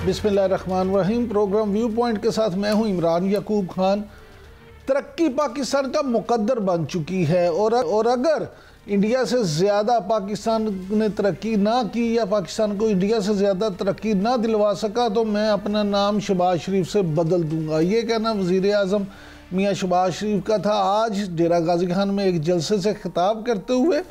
बिस्मिल्लाहिर्रहमानिर्रहीम। Programme view point के साथ मैं हूं इमरान याकूब खान। तरक्की पाकिस्तान का मुकद्दर बन चुकी है और अगर इंडिया से ज़्यादा पाकिस्तान ने तरक्की ना की या पाकिस्तान को इंडिया से ज़्यादा तरक्की ना दिलवा सका तो मैं अपना नाम शहबाज शरीफ से बदल दूंगा। ये कहना वज़ीर आज़म मियाँ शहबाज शरीफ का था आज डेरा गाजी खान में एक जलसे से खिताब करते हुए।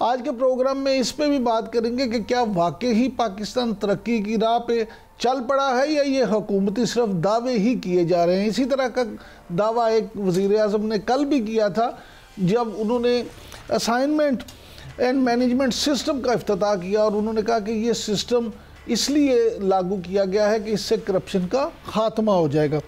आज के प्रोग्राम में इस पे भी बात करेंगे कि क्या वाकई ही पाकिस्तान तरक्की की राह पे चल पड़ा है या ये हुकूमती सिर्फ दावे ही किए जा रहे हैं। इसी तरह का दावा एक वज़ीर आज़म ने कल भी किया था जब उन्होंने असाइनमेंट एंड मैनेजमेंट सिस्टम का इफ्तिताह किया और उन्होंने कहा कि ये सिस्टम इसलिए लागू किया गया है कि इससे करप्शन का खात्मा हो जाएगा।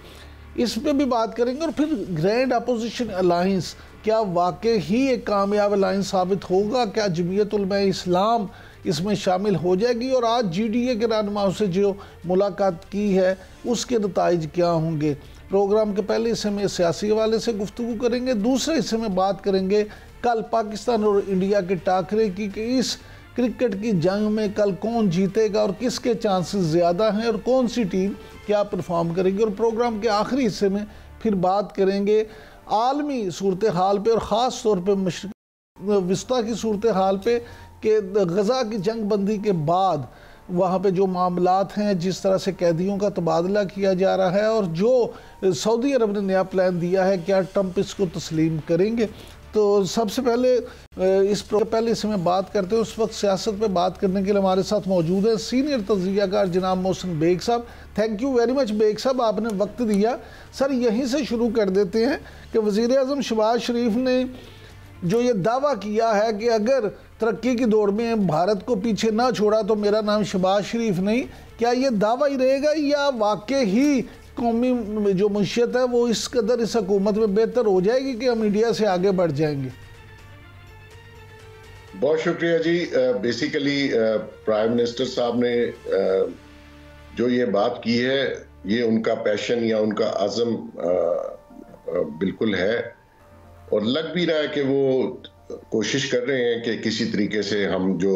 इस पे भी बात करेंगे और फिर ग्रैंड अपोजिशन अलायंस क्या वाकई ही एक कामयाब अलायंस साबित होगा, क्या जमीयत उलमा इस्लाम इसमें शामिल हो जाएगी और आज GDA के रहनुमाओं से जो मुलाकात की है उसके नताइज क्या होंगे। प्रोग्राम के पहले हिस्से में सियासी हवाले से गुफ्तगू करेंगे, दूसरे हिस्से में बात करेंगे कल पाकिस्तान और इंडिया के टाकरे की कि इस क्रिकेट की जंग में कल कौन जीतेगा और किसके चांसेस ज़्यादा हैं और कौन सी टीम क्या परफॉर्म करेगी। और प्रोग्राम के आखिरी हिस्से में फिर बात करेंगे आलमी सूरत हाल पे और ख़ास तौर पे मशरिक़ वस्ता की सूरत हाल पे कि गज़ा की जंग बंदी के बाद वहाँ पे जो मामलात हैं, जिस तरह से कैदियों का तबादला किया जा रहा है और जो सऊदी अरब ने नया प्लान दिया है, क्या ट्रंप इसको तस्लीम करेंगे। तो सबसे पहले इसमें बात करते हैं। उस वक्त सियासत पे बात करने के लिए हमारे साथ मौजूद है सीनियर तज्ज़ियाकार जनाब Mohsin Baig sahab. Thank you very much Baig sahab, आपने वक्त दिया। सर यहीं से शुरू कर देते हैं कि वज़ीर आज़म शहबाज शरीफ ने जो ये दावा किया है कि अगर तरक्की की दौड़ में भारत को पीछे ना छोड़ा तो मेरा नाम शहबाज शरीफ नहीं, क्या ये दावा ही रहेगा या वाकई ही कौमी जो मुशियत है वो इस कदर इस हुकूमत में बेहतर हो जाएगी कि हम इंडिया से आगे बढ़ जाएंगे? बहुत शुक्रिया जी। बेसिकली प्राइम मिनिस्टर साहब ने जो ये बात की है ये उनका पैशन या उनका आज़म बिल्कुल है और लग भी रहा है कि वो कोशिश कर रहे हैं कि किसी तरीके से हम जो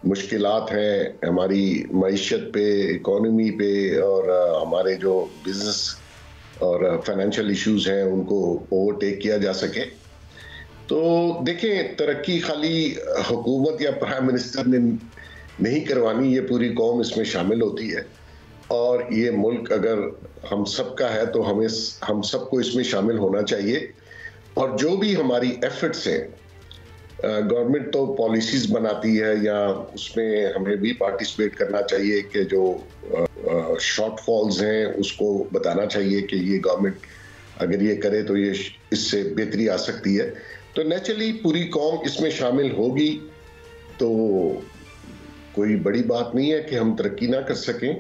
मुश्किलात हैं हमारी मईशत पे, इकोनॉमी पे और हमारे जो बिजनेस और फाइनेंशियल इश्यूज हैं उनको ओवरटेक किया जा सके। तो देखें, तरक्की खाली हुकूमत या प्राइम मिनिस्टर ने नहीं करवानी, ये पूरी कौम इसमें शामिल होती है और ये मुल्क अगर हम सबका है तो हम सबको इसमें शामिल होना चाहिए। और जो भी हमारी एफर्ट्स हैं, गवर्नमेंट तो पॉलिसीज बनाती है या उसमें हमें भी पार्टिसिपेट करना चाहिए कि जो शॉर्टफॉल्स हैं उसको बताना चाहिए कि ये गवर्नमेंट अगर ये करे तो ये इससे बेहतरी आ सकती है। तो नेचुरली पूरी कौम इसमें शामिल होगी तो कोई बड़ी बात नहीं है कि हम तरक्की ना कर सकें।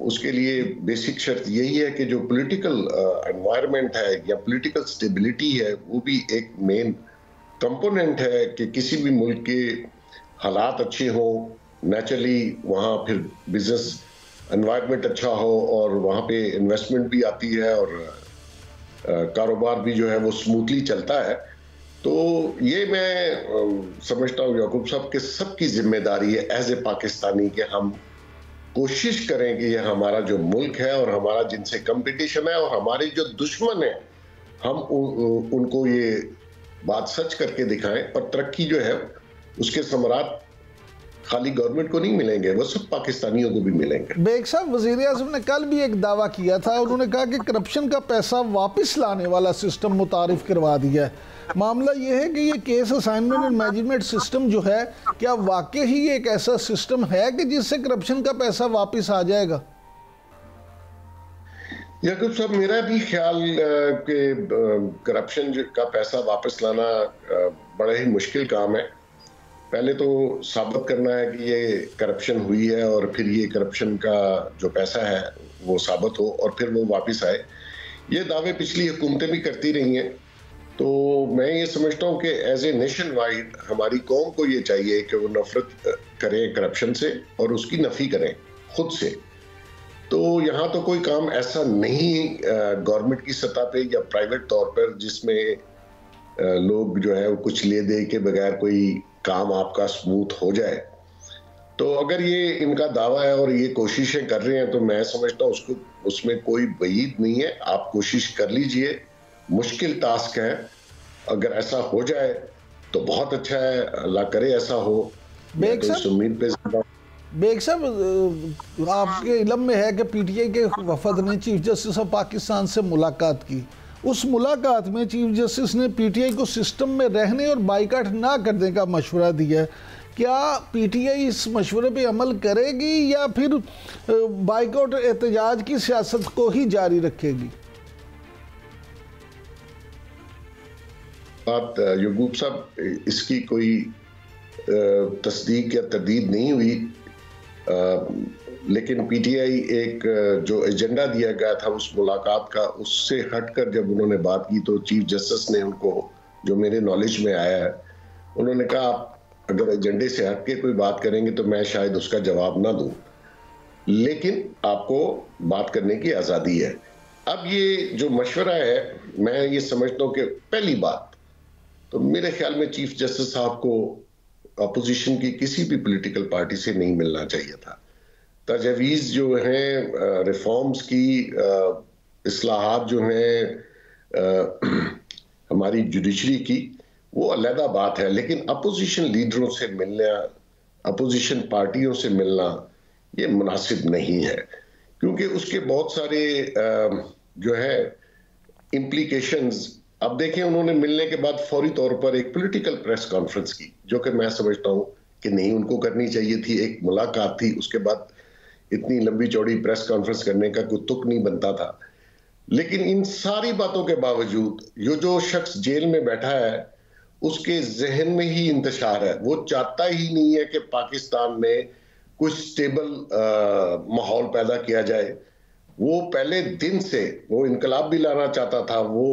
उसके लिए बेसिक शर्त यही है कि जो पॉलिटिकल एनवायरनमेंट है या पॉलिटिकल स्टेबिलिटी है वो भी एक मेन कंपोनेंट है कि किसी भी मुल्क के हालात अच्छे हों, नेचुरली वहाँ फिर बिजनेस एनवायरनमेंट अच्छा हो और वहाँ पे इन्वेस्टमेंट भी आती है और कारोबार भी जो है वो स्मूथली चलता है। तो ये मैं समझता हूँ याकूब साहब कि सबकी जिम्मेदारी है एज ए पाकिस्तानी कि हम कोशिश करें कि ये हमारा जो मुल्क है और हमारा जिनसे कंपटीशन है और हमारे जो दुश्मन है हम उनको ये बात सच करके दिखाएं। और तरक्की जो है उसके समरात खाली गवर्नमेंट को नहीं मिलेंगे, वो सब पाकिस्तानियों को भी मिलेंगे। बेग साहब, वज़ीर आज़म ने कल भी एक दावा किया था, उन्होंने कहा कि करप्शन का पैसा वापस लाने वाला सिस्टम मुतारिफ करवा दिया है। मामला ये है कि ये case assignment and management system जो है क्या वाकई ही एक ऐसा सिस्टम है कि जिससे करप्शन का पैसा वापस आ जाएगा? याकूब साहब, मेरा भी ख्याल कि करप्शन का पैसा वापस लाना बड़ा ही मुश्किल काम है। पहले तो साबित करना है कि ये करप्शन हुई है और फिर ये करप्शन का जो पैसा है वो साबित हो और फिर वो वापस आए। ये दावे पिछली हुकूमतें भी करती रही हैं। तो मैं ये समझता हूँ कि एज ए नेशन वाइड हमारी कौम को ये चाहिए कि वो नफरत करें करप्शन से और उसकी नफ़ी करें खुद से। तो यहाँ तो कोई काम ऐसा नहीं गवर्नमेंट की सतह पे या प्राइवेट तौर पर जिसमें लोग जो है वो कुछ ले दे के बगैर कोई काम आपका स्मूथ हो जाए। तो अगर ये इनका दावा है और ये कोशिशें कर रहे हैं तो मैं समझता हूँ उसको उसमें कोई बईद नहीं है। आप कोशिश कर लीजिए, मुश्किल टास्क है। अगर ऐसा हो जाए तो बहुत अच्छा है, अल्लाह करे ऐसा हो। मैं तो इस उम्मीद पे बेग साहब, आपके इल्म में है कि पीटीआई के वफद ने चीफ जस्टिस ऑफ पाकिस्तान से मुलाकात की। उस मुलाकात में चीफ जस्टिस ने पीटीआई को सिस्टम में रहने और बाइकाट ना करने का मशवरा दिया। क्या पीटीआई इस मशवरे पे अमल करेगी या फिर बाइकाट एहतजाज की सियासत को ही जारी रखेगी? बात यकूब साहब, इसकी कोई तस्दीक या तरदीद नहीं हुई, लेकिन पीटीआई एक जो एजेंडा दिया गया था उस मुलाकात का, उससे हटकर जब उन्होंने बात की तो चीफ जस्टिस ने उनको, जो मेरे नॉलेज में आया है, उन्होंने कहा आप अगर एजेंडे से हट के कोई बात करेंगे तो मैं शायद उसका जवाब ना दूं, लेकिन आपको बात करने की आज़ादी है। अब ये जो मशवरा है, मैं ये समझता हूँ कि पहली बात तो मेरे ख्याल में चीफ जस्टिस साहब को अपोजिशन की किसी भी पॉलिटिकल पार्टी से नहीं मिलना चाहिए था। तजवीज़ जो हैं रिफॉर्म्स की, इस्लाहात जो हैं हमारी जुडिशरी की, वो अलग बात है, लेकिन अपोजिशन लीडरों से मिलना, अपोजिशन पार्टियों से मिलना ये मुनासिब नहीं है, क्योंकि उसके बहुत सारे जो है इम्प्लीकेशंस। अब देखें, उन्होंने मिलने के बाद फौरी तौर पर एक पॉलिटिकल प्रेस कॉन्फ्रेंस की, जो कि मैं समझता हूं कि नहीं उनको करनी चाहिए थी। एक मुलाकात थी, उसके बाद इतनी लंबी चौड़ी प्रेस कॉन्फ्रेंस करने का कोई तुक नहीं बनता था। लेकिन इन सारी बातों के बावजूद ये जो शख्स जेल में बैठा है उसके जहन में ही इंतशार है। वो चाहता ही नहीं है कि पाकिस्तान में कुछ स्टेबल माहौल पैदा किया जाए। वो पहले दिन से वो इनकलाब भी लाना चाहता था। वो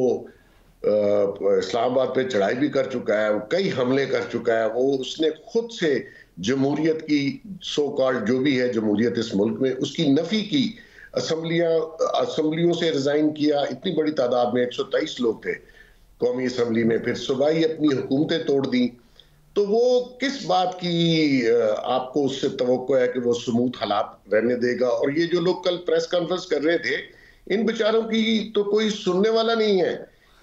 इस्लामाबाद पे चढ़ाई भी कर चुका है, कई हमले कर चुका है। वो उसने खुद से जमहूरियत की, सो कॉल्ड जो भी है जमहूरियत इस मुल्क में, उसकी नफी की। असम्बलियों से रिजाइन किया, इतनी बड़ी तादाद में 123 लोग थे कौमी असम्बली में, फिर सुबह ही अपनी हुकूमतें तोड़ दी। तो वो किस बात की आपको उससे तवक्को है कि वो स्मूथ हालात रहने देगा? और ये जो लोग कल प्रेस कॉन्फ्रेंस कर रहे थे, इन बेचारों की तो कोई सुनने वाला नहीं है।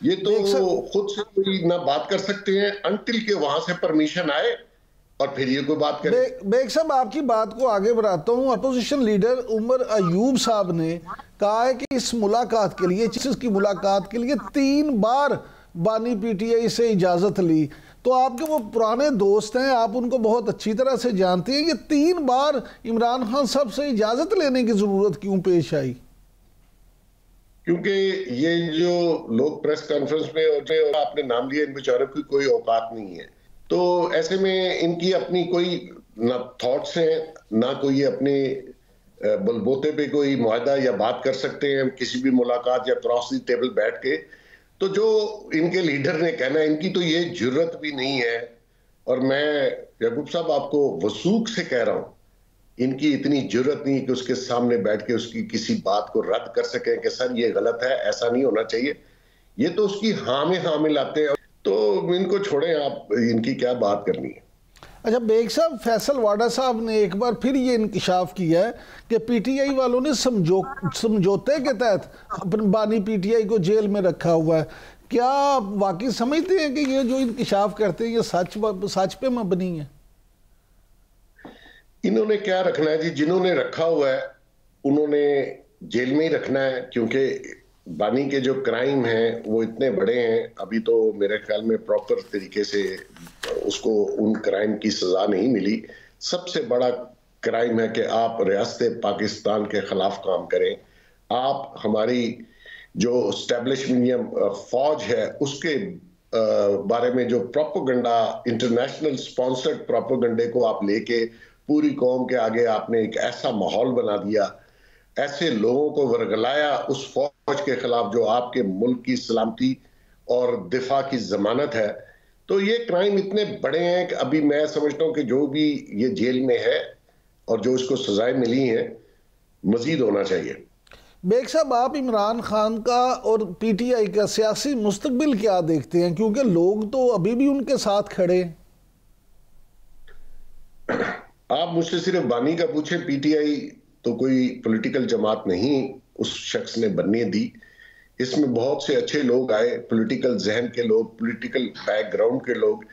ये तो खुद से कोई ना बात कर सकते हैं अनटिल के वहां से परमिशन आए और फिर ये कोई बात करे। बेग साहब, आपकी बात को आगे बढ़ाता हूं। अपोजिशन लीडर उमर अयूब साहब ने कहा है कि इस मुलाकात के लिए, की मुलाकात के लिए 3 बार बानी पीटीआई से इजाजत ली। तो आपके वो पुराने दोस्त हैं, आप उनको बहुत अच्छी तरह से जानते हैं। ये 3 बार इमरान खान साहब से इजाजत लेने की जरूरत क्यों पेश आई? क्योंकि ये जो लोग प्रेस कॉन्फ्रेंस में और आपने नाम लिया, इन बेचारों की कोई औकात नहीं है। तो ऐसे में इनकी अपनी कोई ना थॉट्स हैं, ना कोई अपने बलबोते पे कोई मुआहदा या बात कर सकते हैं किसी भी मुलाकात या क्रॉस द टेबल बैठ के। तो जो इनके लीडर ने कहना है, इनकी तो ये जुर्रत भी नहीं है। और मैं याकूब साहब आपको वसूख से कह रहा हूं, इनकी इतनी जुर्रत नहीं कि उसके सामने बैठ के उसकी किसी बात को रद्द कर सकें कि सर ये गलत है, ऐसा नहीं होना चाहिए। ये तो उसकी हाँ में हाँ मिलाते हैं। तो इनको छोड़ें, आप इनकी क्या बात करनी है। अच्छा बेग साहब, फैसल वाडा साहब ने एक बार फिर ये इंकशाफ किया है कि पीटीआई वालों ने समझौते के तहत अपने बानी पीटीआई को जेल में रखा हुआ है। क्या आप वाकई समझते हैं कि ये जो इंकशाफ करते हैं ये सच पे मबनी है? इन्होंने क्या रखना है जी? जिन्होंने रखा हुआ है उन्होंने जेल में ही रखना है, क्योंकि बानी के जो क्राइम हैं वो इतने बड़े हैं। अभी तो मेरे ख्याल में प्रॉपर तरीके से उसको उन क्राइम की सजा नहीं मिली। सबसे बड़ा क्राइम है कि आप रियासत पाकिस्तान के खिलाफ काम करें। आप हमारी जो एस्टेब्लिशमेंट फौज है उसके बारे में जो प्रोपेगेंडा, इंटरनेशनल स्पॉन्सर्ड प्रोपेगेंडे को आप लेके पूरी कौम के आगे आपने एक ऐसा माहौल बना दिया, ऐसे लोगों को वर्गलाया उस फौज के खिलाफ जो आपके मुल्क की सलामती और दिफा की जमानत है। तो ये क्राइम इतने बड़े हैं कि अभी मैं समझता हूं कि जो भी ये जेल में है और जो इसको सजाएं मिली हैं, मजीद होना चाहिए। बेग साहब, आप इमरान खान का और पीटीआई का सियासी मुस्तकबिल क्या देखते हैं? क्योंकि लोग तो अभी भी उनके साथ खड़े हैं। आप मुझसे सिर्फ बानी का पूछे, पीटीआई तो कोई पॉलिटिकल जमात नहीं उस शख्स ने बनने दी। इसमें बहुत से अच्छे लोग आए, पॉलिटिकल जहन के लोग, पॉलिटिकल बैकग्राउंड के लोग,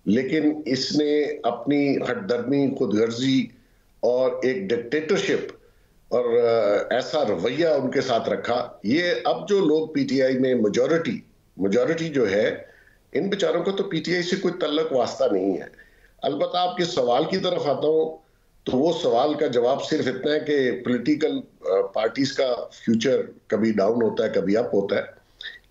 लेकिन इसने अपनी हठधर्मी, खुदगर्जी और एक डिक्टेटरशिप और ऐसा रवैया उनके साथ रखा। ये अब जो लोग पीटीआई में मेजॉरिटी जो है, इन बेचारों को तो पीटीआई से कोई तल्लक वास्ता नहीं है। अलबत्ता आपके सवाल की तरफ आता हूं, तो वो सवाल का जवाब सिर्फ इतना है कि पॉलिटिकल पार्टीज का फ्यूचर कभी डाउन होता है, कभी अप होता है।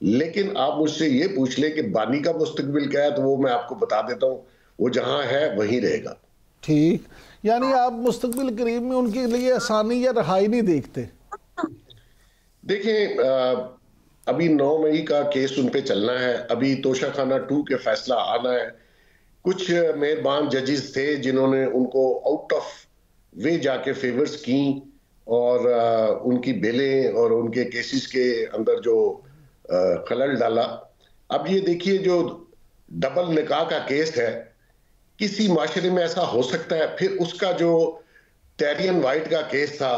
लेकिन आप मुझसे ये पूछ ले कि बानी का मुस्तकबिल क्या है, तो वो मैं आपको बता देता हूं, वो जहां है वहीं रहेगा। ठीक, यानी आप मुस्तकबिल करीब में उनके लिए आसानी या रहाई नहीं देखते? देखिए, अभी 9 मई का केस उन पे चलना है, अभी तोशाखाना 2 के फैसला आना है। कुछ मेहरबान जजेस थे जिन्होंने उनको आउट ऑफ वे जाके फेवर्स की और उनकी बेलें और उनके केसेस के अंदर जो खलल डाला। अब ये देखिए, जो डबल निकाह का केस है, किसी माशरे में ऐसा हो सकता है? फिर उसका जो टेरियन वाइट का केस था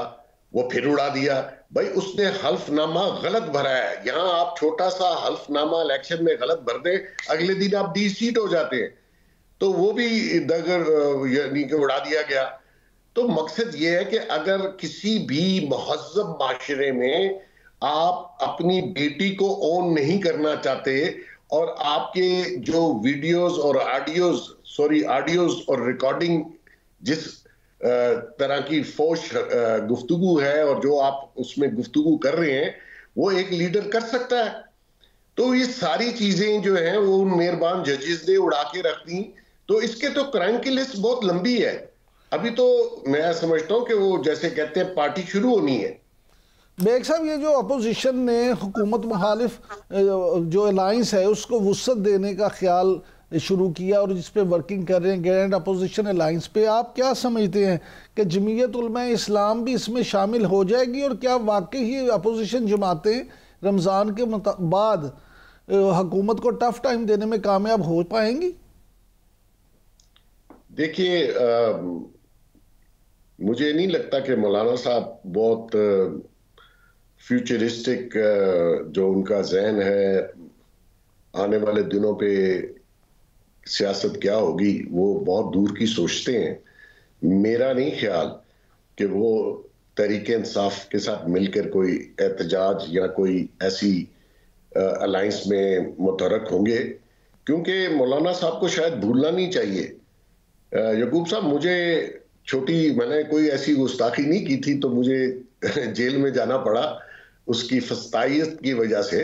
वो फिर उड़ा दिया। भाई, उसने हल्फनामा गलत भरा है। यहां आप छोटा सा हल्फनामा इलेक्शन में गलत भर दें, अगले दिन आप डी सीट हो जाते हैं, तो वो भी दगर यानी कि उड़ा दिया गया। तो मकसद ये है कि अगर किसी भी महज़्ज़ब माशरे में आप अपनी बेटी को ऑन नहीं करना चाहते और आपके जो वीडियोस और ऑडियोज और रिकॉर्डिंग जिस तरह की फोश गुफ्तगू है और जो आप उसमें गुफ्तगू कर रहे हैं, वो एक लीडर कर सकता है। तो ये सारी चीजें जो हैं वो उन मेहरबान जजेस ने उड़ा के रख दी। तो इसके तो क्राइम की लिस्ट बहुत लंबी है। अभी तो मैं समझता हूं कि वो जैसे कहते हैं पार्टी शुरू होनी है। बेग साहब, ये जो अपोजिशन ने हुकूमत मुखालिफ जो अलायंस है उसको वुसअत देने का ख्याल शुरू किया और जिस पे वर्किंग कर रहे हैं ग्रैंड अपोजिशन अलायंस पे, आप क्या समझते हैं कि जमीयत उलमा इस्लाम भी इसमें शामिल हो जाएगी? और क्या वाकई ही अपोजिशन जमातें रमज़ान के बाद हुकूमत को टफ टाइम देने में कामयाब हो पाएंगी? देखिए, मुझे नहीं लगता कि मौलाना साहब बहुत फ्यूचरिस्टिक जो उनका जहन है, आने वाले दिनों पे सियासत क्या होगी, वो बहुत दूर की सोचते हैं। मेरा नहीं ख्याल कि वो तहरीक इंसाफ के साथ मिलकर कोई एहतजाज या कोई ऐसी अलायंस में मुतहरक होंगे, क्योंकि मौलाना साहब को शायद भूलना नहीं चाहिए। यकूब साहब, मैंने कोई ऐसी गुस्ताखी नहीं की थी तो मुझे जेल में जाना पड़ा उसकी फस्तायत की वजह से।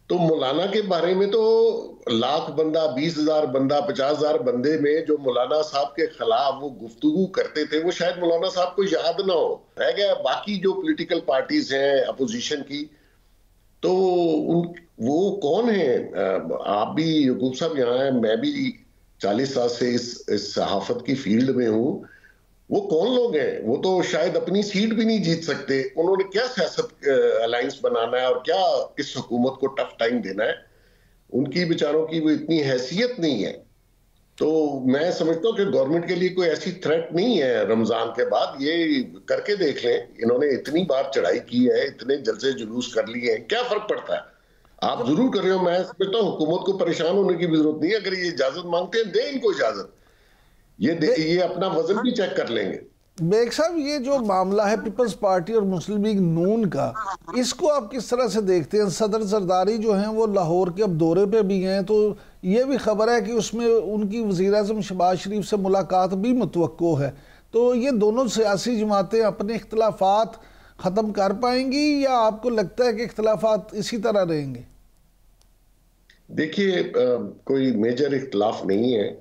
तो मौलाना के बारे में तो लाख बंदा, 20,000 बंदा, 50,000 बंदे में जो मौलाना साहब के खिलाफ वो गुफ्तगू करते थे, वो शायद मौलाना साहब को याद ना हो। रह गया बाकी जो पॉलिटिकल पार्टीज हैं अपोजिशन की, तो वो कौन है? आप भी यकूब साहब यहाँ हैं, मैं भी 40 साल से इस सहाफत की फील्ड में हूं। वो कौन लोग हैं? वो तो शायद अपनी सीट भी नहीं जीत सकते। उन्होंने क्या सियासत अलायंस बनाना है और क्या इस हुकूमत को टफ टाइम देना है? उनकी बेचारों की वो इतनी हैसियत नहीं है। तो मैं समझता हूँ कि गवर्नमेंट के लिए कोई ऐसी थ्रेट नहीं है रमजान के बाद। ये करके देख लें, इन्होंने इतनी बार चढ़ाई की है, इतने जलसे जुलूस कर लिए हैं, क्या फर्क पड़ता है? आप जरूर कर रहे हो, मैं समझता हूँ हुकूमत को परेशान होने की भी जरूरत नहीं है। अगर ये इजाजत मांगते हैं, दें इनको इजाजत। ये अपना वजन भी चेक कर लेंगे। बेग साहब, ये जो मामला है पीपल्स पार्टी और मुस्लिम लीग नून का, इसको आप किस तरह से देखते हैं? सदर जरदारी जो हैं वो लाहौर के अब दौरे पे भी हैं, तो ये भी खबर है कि उसमें उनकी वज़ीर-ए-आज़म शहबाज शरीफ से मुलाकात भी मुतवक्को है। तो ये दोनों सियासी जमातें अपने इख्तलाफात ख़त्म कर पाएंगी या आपको लगता है कि इख्तलाफात इसी तरह रहेंगे? देखिए, कोई मेजर इख्तलाफ नहीं है।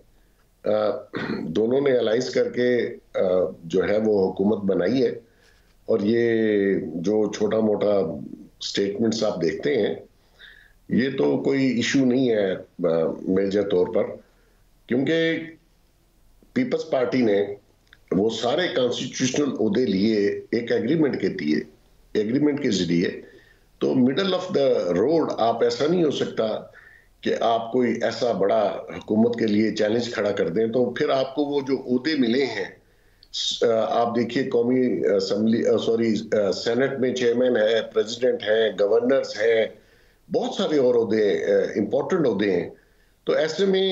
दोनों ने अलाइंस करके जो है वो हुकूमत बनाई है, और ये जो छोटा मोटा स्टेटमेंट्स आप देखते हैं, ये तो कोई इशू नहीं है मेजर तौर पर, क्योंकि पीपल्स पार्टी ने वो सारे कॉन्स्टिट्यूशनल ओहदे लिए एक एग्रीमेंट के जरिए। तो मिडल ऑफ द रोड आप ऐसा नहीं हो सकता कि आप कोई ऐसा बड़ा हुकूमत के लिए चैलेंज खड़ा कर दें। तो फिर आपको वो जो ओहदे मिले हैं आप देखिए कौमी असेंबली सेनेट में चेयरमैन है, प्रेसिडेंट है, गवर्नर्स हैं, बहुत सारे और ओहदे इंपॉर्टेंट ओहदे हैं। तो ऐसे में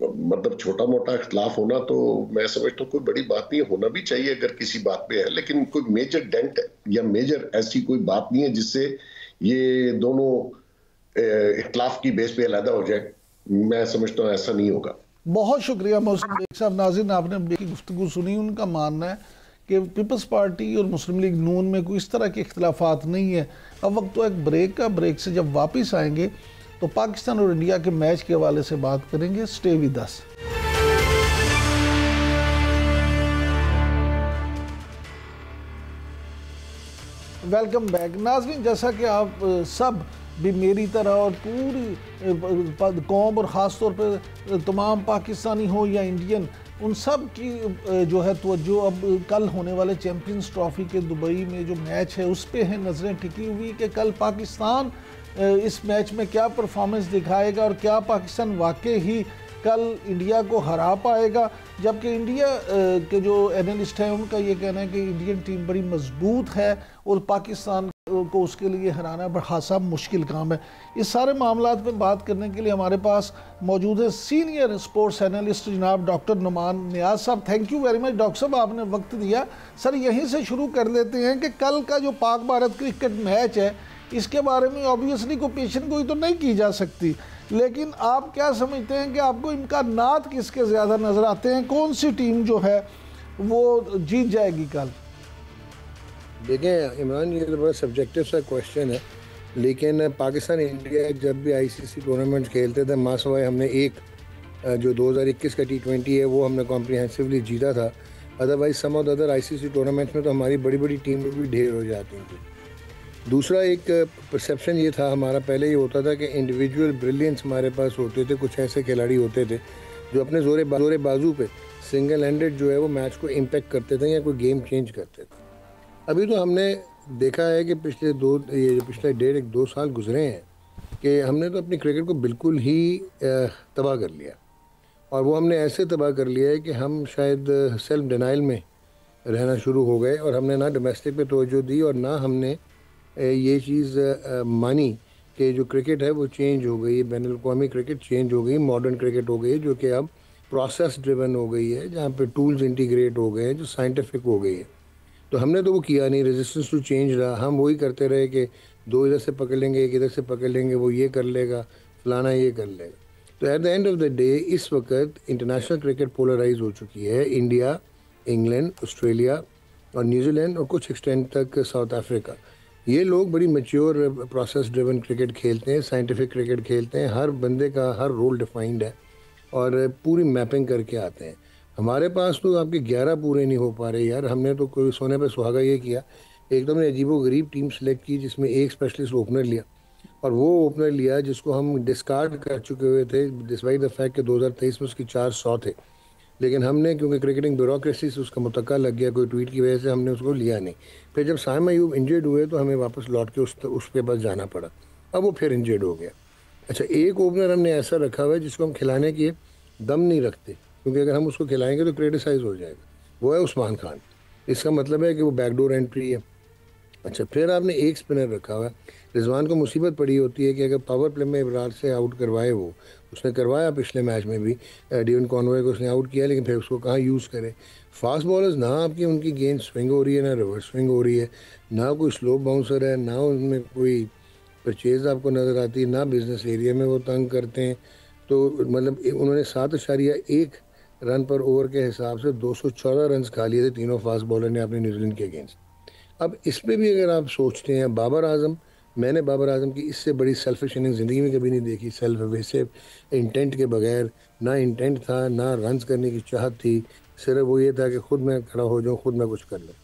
मतलब छोटा मोटा इख्तलाफ होना तो मैं समझता हूँ कोई बड़ी बात नहीं, होना भी चाहिए अगर किसी बात पे है, लेकिन कोई मेजर डेंट या मेजर ऐसी कोई बात नहीं है जिससे ये दोनों इख्तलाफ की बेस पे अलहदा हो जाए। मैं समझता हूँ ऐसा नहीं होगा। बहुत शुक्रिया मोहसिन बेग साहब। नाज़रीन, आपने की गुफ्तगू सुनी। उनका मानना है कि पीपल्स पार्टी और मुस्लिम लीग नून में कोई इस तरह के इख्तलाफात नहीं है। अब वक्त तो एक ब्रेक का, ब्रेक से जब वापस आएंगे तो पाकिस्तान और इंडिया के मैच के हवाले से बात करेंगे। Stay with us. Welcome back. नाज़रीन, जैसा कि आप सब भी मेरी तरह और पूरी कौम और ख़ास तौर पर तमाम पाकिस्तानी हो या इंडियन, उन सब की जो है तवज्जो अब कल होने वाले चैम्पियंस ट्रॉफ़ी के दुबई में जो मैच है उस पे है नज़रें टिकी हुई कि कल पाकिस्तान इस मैच में क्या परफॉर्मेंस दिखाएगा और क्या पाकिस्तान वाकई ही कल इंडिया को हरा पाएगा। जबकि इंडिया के जो एनालिस्ट हैं उनका ये कहना है कि इंडियन टीम बड़ी मजबूत है और पाकिस्तान को उसके लिए हराना बड़ा खासा मुश्किल काम है। इस सारे मामलात पे बात करने के लिए हमारे पास मौजूद है सीनियर स्पोर्ट्स एनालिस्ट जनाब डॉक्टर नुमान नियाज साहब। Thank you very much doctor साहब, आपने वक्त दिया। सर, यहीं से शुरू कर लेते हैं कि कल का जो पाक भारत क्रिकेट मैच है इसके बारे में ऑब्वियसली कोई पेशन गोई तो नहीं की जा सकती, लेकिन आप क्या समझते हैं कि आपको इम्कानात किसके ज़्यादा नज़र आते हैं? कौन सी टीम जो है वो जीत जाएगी कल? देखें इमरान, ये तो बड़ा सब्जेक्टिव सा क्वेश्चन है, लेकिन पाकिस्तान इंडिया जब भी आईसीसी टूर्नामेंट खेलते थे, मासवाई हमने एक जो 2021 का T20 है वो हमने कॉम्प्रिहेंसिवली जीता था। Otherwise some of other ICC tournaments में तो हमारी बड़ी बड़ी टीमें भी ढेर हो जाती थी। दूसरा एक परसेप्शन ये था हमारा, पहले ये होता था कि इंडिविजुअल ब्रिलियंस हमारे पास होते थे, कुछ ऐसे खिलाड़ी होते थे जो अपने जोरे बाजू पे सिंगल हैंडेड जो है वो मैच को इम्पेक्ट करते थे या कोई गेम चेंज करते थे। अभी तो हमने देखा है कि पिछले 1.5-2 साल गुजरे हैं कि हमने तो अपनी क्रिकेट को बिल्कुल ही तबाह कर लिया, और वो हमने ऐसे तबाह कर लिया है कि हम शायद सेल्फ डिनाइल में रहना शुरू हो गए, और हमने ना डोमेस्टिक पे तवज्जो दी और ना हमने ये चीज़ मानी कि जो क्रिकेट है वो चेंज हो गई, बैनुल-अक़वामी क्रिकेट चेंज हो गई, मॉडर्न क्रिकेट हो गई जो कि अब प्रोसेस ड्रिवन हो गई है, जहाँ पे टूल्स इंटीग्रेट हो गए हैं, जो साइंटिफिक हो गई है। तो हमने तो वो किया नहीं, रेजिस्टेंस टू चेंज रहा। हम वही करते रहे कि 2 इधर से पकड़ लेंगे, 1 इधर से पकड़ लेंगे, वो ये कर लेगा, फलाना ये कर लेगा। तो at the end of the day इस वक्त इंटरनेशनल क्रिकेट पोलराइज हो चुकी है। इंडिया, इंग्लैंड, ऑस्ट्रेलिया और न्यूजीलैंड और कुछ एक्सटेंड तक साउथ अफ्रीका, ये लोग बड़ी मैच्योर प्रोसेस ड्रिवन क्रिकेट खेलते हैं, साइंटिफिक क्रिकेट खेलते हैं, हर बंदे का हर रोल डिफाइंड है और पूरी मैपिंग करके आते हैं। हमारे पास तो आपके 11 पूरे नहीं हो पा रहे यार। हमने तो कोई सोने पे सुहागा ये किया, एकदम अजीबो गरीब टीम सेलेक्ट की जिसमें एक स्पेशलिस्ट ओपनर लिया, और वो ओपनर लिया जिसको हम डिस्कार्ड कर चुके हुए थे डिस्पाइट द फैक्ट कि 2023 में उसकी 400 थे, लेकिन हमने क्योंकि क्रिकेटिंग ब्यूरोक्रेसी से उसका मुतक्का लग गया कोई ट्वीट की वजह से, हमने उसको लिया नहीं। फिर जब साइम अयूब इंजर्ड हुए तो हमें वापस लौट के उसके पास जाना पड़ा, अब वो फिर इंजर्ड हो गया। अच्छा, एक ओपनर हमने ऐसा रखा हुआ है जिसको हम खिलाने की दम नहीं रखते, क्योंकि अगर हम उसको खिलाएंगे तो क्रिटिसाइज़ हो जाएगा, वो है उस्मान खान। इसका मतलब है कि वो बैकडोर एंट्री है। अच्छा, फिर आपने एक स्पिनर रखा हुआ है। रिजवान को मुसीबत पड़ी होती है कि अगर पावर प्ले में इब्रार से आउट करवाए, वो उसने करवाया पिछले मैच में भी, डेवन कॉनवे को उसने आउट किया, लेकिन फिर उसको कहाँ यूज़ करे। फास्ट बॉलर्स ना आपकी उनकी गेंद स्विंग हो रही है, ना रिवर्स स्विंग हो रही है, ना कोई स्लो बाउंसर है, ना उनमें कोई परचेज़ आपको नज़र आती है, ना बिजनेस एरिया में वो तंग करते हैं। तो मतलब उन्होंने 7.1 रन पर ओवर के हिसाब से 214 रन खा लिए थे तीनों फास्ट बॉलर ने अपने न्यूजीलैंड के अगेंस्ट। अब इस पर भी अगर आप सोचते हैं, बाबर आजम, मैंने बाबर आजम की इससे बड़ी सेल्फिश इनिंग ज़िंदगी में कभी नहीं देखी। सेल्फ एवेसिव इंटेंट के बगैर, ना इंटेंट था ना रन्स करने की चाहत थी, सिर्फ वो ये था कि खुद मैं खड़ा हो जाऊँ, खुद मैं कुछ कर लूँ।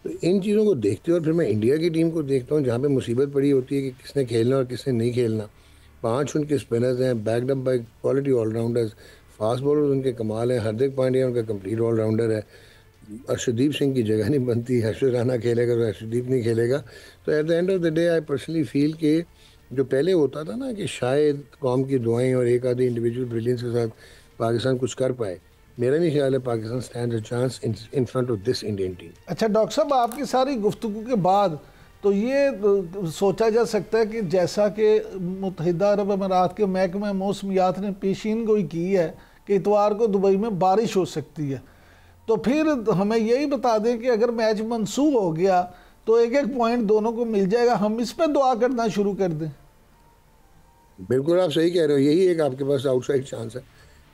तो इन चीज़ों को देखते हुए फिर मैं इंडिया की टीम को देखता हूँ जहाँ पे मुसीबत पड़ी होती है कि किसने खेलना और किसने नहीं खेलना। 5 उनके स्पिनर्स हैं, backed up by quality allrounders. Fast bowlers उनके कमाल हैं, हार्दिक पांड्या उनका कंप्लीट ऑलराउंडर है। अर्शदीप सिंह की जगह नहीं बनती, हर्षद राणा खेलेगा तो अर्शदीप नहीं खेलेगा। तो at the end of the day I personally feel कि जो पहले होता था ना कि शायद कौम की दुआएं और एक आधी इंडिविजुअल ब्रिलियंस के साथ पाकिस्तान कुछ कर पाए, मेरा नहीं ख्याल है Pakistan stand a chance in front of this Indian team. अच्छा डॉक्टर साहब, आपकी सारी गुफ्तगू के बाद तो ये सोचा जा सकता है कि जैसा कि मुत्तहिदा अरब अमीरात के महकमा मौसमियात ने पेशीन गोई की है कि इतवार को दुबई में बारिश हो सकती है, तो फिर हमें यही बता दें कि अगर मैच मंसूख हो गया तो एक एक पॉइंट दोनों को मिल जाएगा, हम इस पर दुआ करना शुरू कर दें। बिल्कुल आप सही कह रहे हो, यही एक आपके पास आउटसाइड चांस है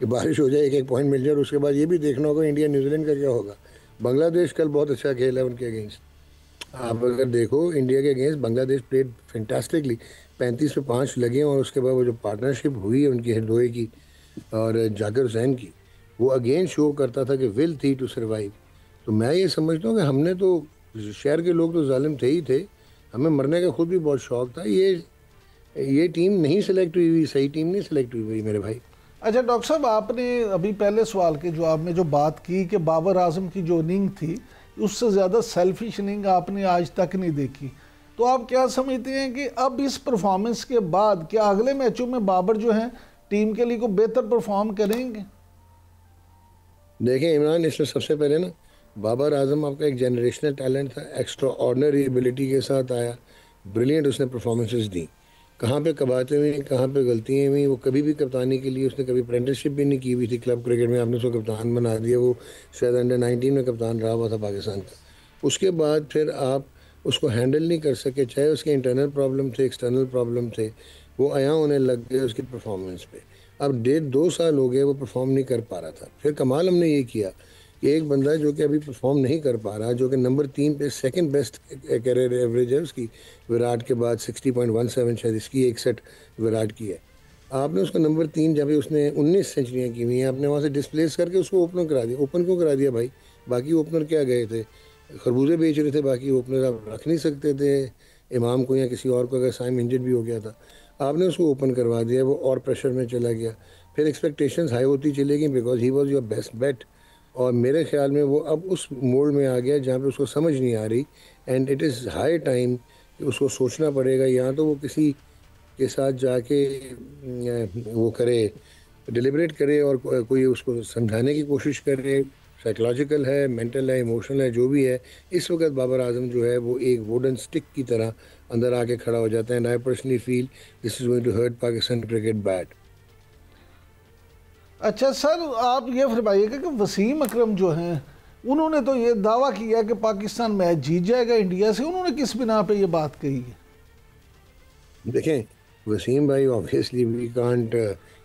कि बारिश हो जाए, एक एक पॉइंट मिल जाए। और उसके बाद ये भी देखना होगा इंडिया न्यूजीलैंड का क्या होगा। बांग्लादेश कल बहुत अच्छा खेला है उनके अगेंस्ट, आप अगर देखो इंडिया के अगेंस्ट बांग्लादेश प्लेड फैंटास्टिकली, 35 पे 5 लगे। और उसके बाद वो जो पार्टनरशिप हुई है उनकी हिरदोई की और जाकिर हुसैन की, वो अगेन शो करता था कि विल थी टू सर्वाइव। तो मैं ये समझता हूँ कि हमने तो शहर के लोग तो जालिम थे ही थे, हमें मरने का खुद भी बहुत शौक था। ये टीम नहीं सिलेक्ट हुई, सही टीम नहीं सिलेक्ट हुई मेरे भाई। अच्छा डॉक्टर साहब, आपने अभी पहले सवाल के जवाब में जो बात की कि बाबर आजम की जो इनिंग थी उससे ज़्यादा सेल्फिश इनिंग आपने आज तक नहीं देखी, तो आप क्या समझते हैं कि अब इस परफॉर्मेंस के बाद क्या अगले मैचों में बाबर जो है टीम के लिए को बेहतर परफॉर्म करेंगे? देखें इमरान, इसमें सबसे पहले ना बाबर आजम आपका एक जनरेशनल टैलेंट था, एक्स्ट्रा ऑर्डनरी एबिलिटी के साथ आया, ब्रिलियंट उसने परफॉर्मेंसेस दी। कहाँ पे कबाते हुई, कहाँ पे गलतियाँ हुई, वो कभी भी कप्तानी के लिए उसने कभी अप्रेंटिसशिप भी नहीं की हुई थी क्लब क्रिकेट में, आपने उसको कप्तान बना दिया। वो शायद अंडर 19 में कप्तान रहा हुआ था पाकिस्तान का। उसके बाद फिर आप उसको हैंडल नहीं कर सके, चाहे उसके इंटरनल प्रॉब्लम थे, एक्सटर्नल प्रॉब्लम थे, वो आया होने लग गए उसकी परफॉर्मेंस पे। अब 1.5-2 साल हो गए वो परफॉर्म नहीं कर पा रहा था। फिर कमाल हमने ये किया कि एक बंदा जो कि अभी परफॉर्म नहीं कर पा रहा, जो कि नंबर 3 पे सेकंड बेस्ट कैरियर एवरेज है उसकी विराट के बाद, 60.17 शायद इसकी एक सेट विराट की है। आपने उसको नंबर 3 जब उसने 19 सेंचुरियाँ की हुई हैं, आपने वहाँ से डिस्प्लेस करके उसको ओपनर करा दिया। ओपन क्यों करा दिया भाई? बाकी ओपनर क्या गए थे, खरबूजे बेच रहे थे बाकी ओपनर, आप रख नहीं सकते थे इमाम को या किसी और को, अगर साइम इंजर्ड भी हो गया था। आपने उसको ओपन करवा दिया, वो और प्रेशर में चला गया। फिर एक्सपेक्टेशंस हाई होती चली गई because he was your best bet. और मेरे ख्याल में वो अब उस मोड में आ गया जहाँ पे उसको समझ नहीं आ रही। And it is high time कि उसको सोचना पड़ेगा, या तो वो किसी के साथ जाके वो करे, डिलिब्रेट करे और कोई उसको समझाने की कोशिश करे, साइकोलॉजिकल है, मेंटल है, इमोशनल है, जो भी है। इस वक्त बाबर आजम जो है वो एक वुडन स्टिक की तरह अंदर आके खड़ा हो जाता है। And I personally feel this is going to hurt Pakistan cricket bad. अच्छा सर, आप ये फरमाइएगा कि वसीम अकरम जो हैं उन्होंने तो ये दावा किया कि पाकिस्तान मैच जीत जाएगा इंडिया से, उन्होंने किस बिना पे ये बात कही है? देखें वसीम भाई, obviously we can't